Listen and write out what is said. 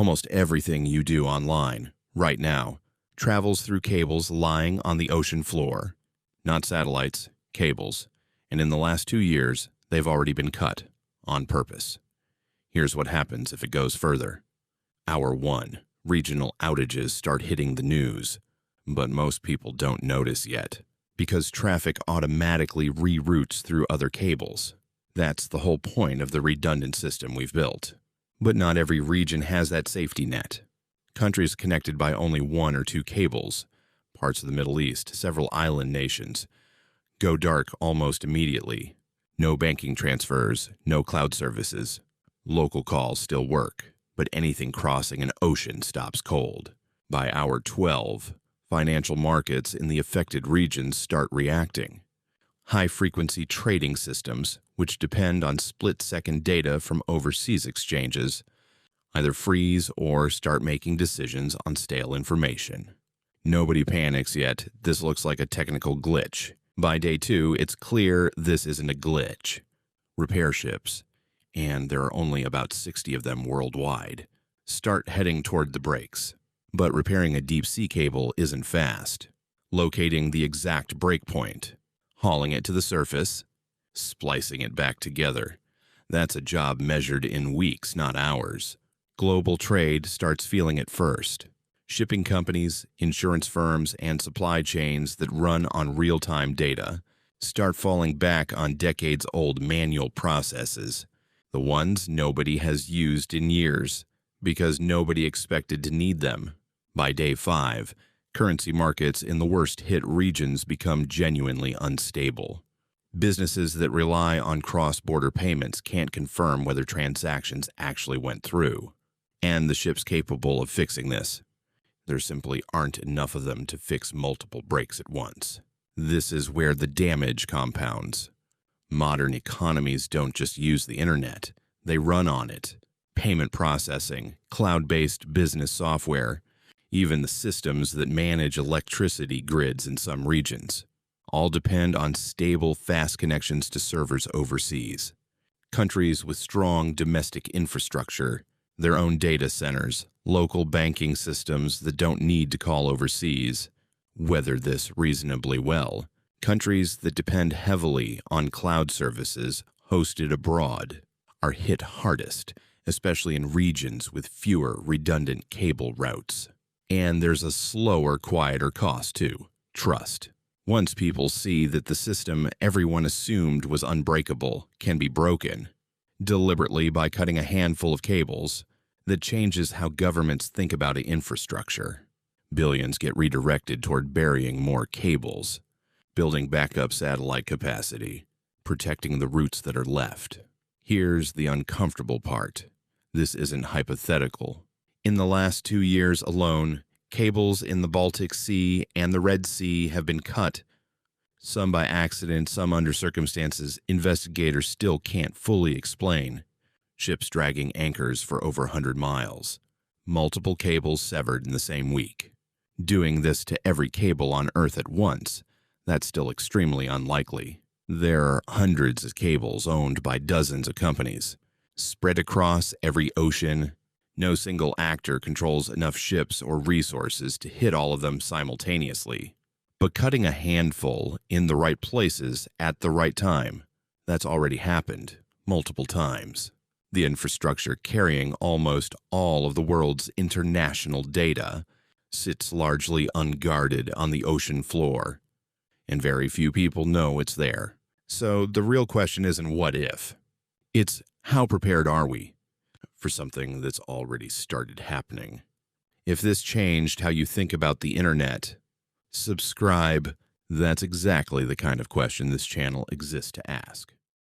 Almost everything you do online, right now, travels through cables lying on the ocean floor. Not satellites, cables. And in the last 2 years, they've already been cut, on purpose. Here's what happens if it goes further. Hour 1, regional outages start hitting the news. But most people don't notice yet, because traffic automatically reroutes through other cables. That's the whole point of the redundant system we've built. But not every region has that safety net. Countries connected by only 1 or 2 cables, parts of the Middle East, several island nations, go dark almost immediately. No banking transfers, no cloud services. Local calls still work, but anything crossing an ocean stops cold. By hour 12, financial markets in the affected regions start reacting. High-frequency trading systems, which depend on split-second data from overseas exchanges, either freeze or start making decisions on stale information. Nobody panics yet. This looks like a technical glitch. By day 2, it's clear this isn't a glitch. Repair ships, and there are only about 60 of them worldwide, start heading toward the breaks. But repairing a deep-sea cable isn't fast. Locating the exact break point, hauling it to the surface, splicing it back together. That's a job measured in weeks, not hours. Global trade starts feeling it first. Shipping companies, insurance firms, and supply chains that run on real-time data start falling back on decades-old manual processes, the ones nobody has used in years because nobody expected to need them. By day 5, currency markets in the worst-hit regions become genuinely unstable. Businesses that rely on cross-border payments can't confirm whether transactions actually went through. And the ships capable of fixing this, there simply aren't enough of them to fix multiple breaks at once. This is where the damage compounds. Modern economies don't just use the internet, they run on it. Payment processing, cloud-based business software, even the systems that manage electricity grids in some regions, all depend on stable, fast connections to servers overseas. Countries with strong domestic infrastructure, their own data centers, local banking systems that don't need to call overseas, weather this reasonably well. Countries that depend heavily on cloud services hosted abroad are hit hardest, especially in regions with fewer redundant cable routes. And there's a slower, quieter cost too: trust. Once people see that the system everyone assumed was unbreakable can be broken, deliberately by cutting a handful of cables, that changes how governments think about infrastructure. Billions get redirected toward burying more cables, building backup satellite capacity, protecting the routes that are left. Here's the uncomfortable part. This isn't hypothetical. In the last 2 years alone, cables in the Baltic Sea and the Red Sea have been cut, some by accident, some under circumstances investigators still can't fully explain. Ships dragging anchors for over 100 miles. Multiple cables severed in the same week. Doing this to every cable on Earth at once, that's still extremely unlikely. There are hundreds of cables owned by dozens of companies, spread across every ocean. No single actor controls enough ships or resources to hit all of them simultaneously. But cutting a handful in the right places at the right time, that's already happened multiple times. The infrastructure carrying almost all of the world's international data sits largely unguarded on the ocean floor, and very few people know it's there. So the real question isn't what if. It's how prepared are we for something that's already started happening? If this changed how you think about the internet, subscribe. That's exactly the kind of question this channel exists to ask.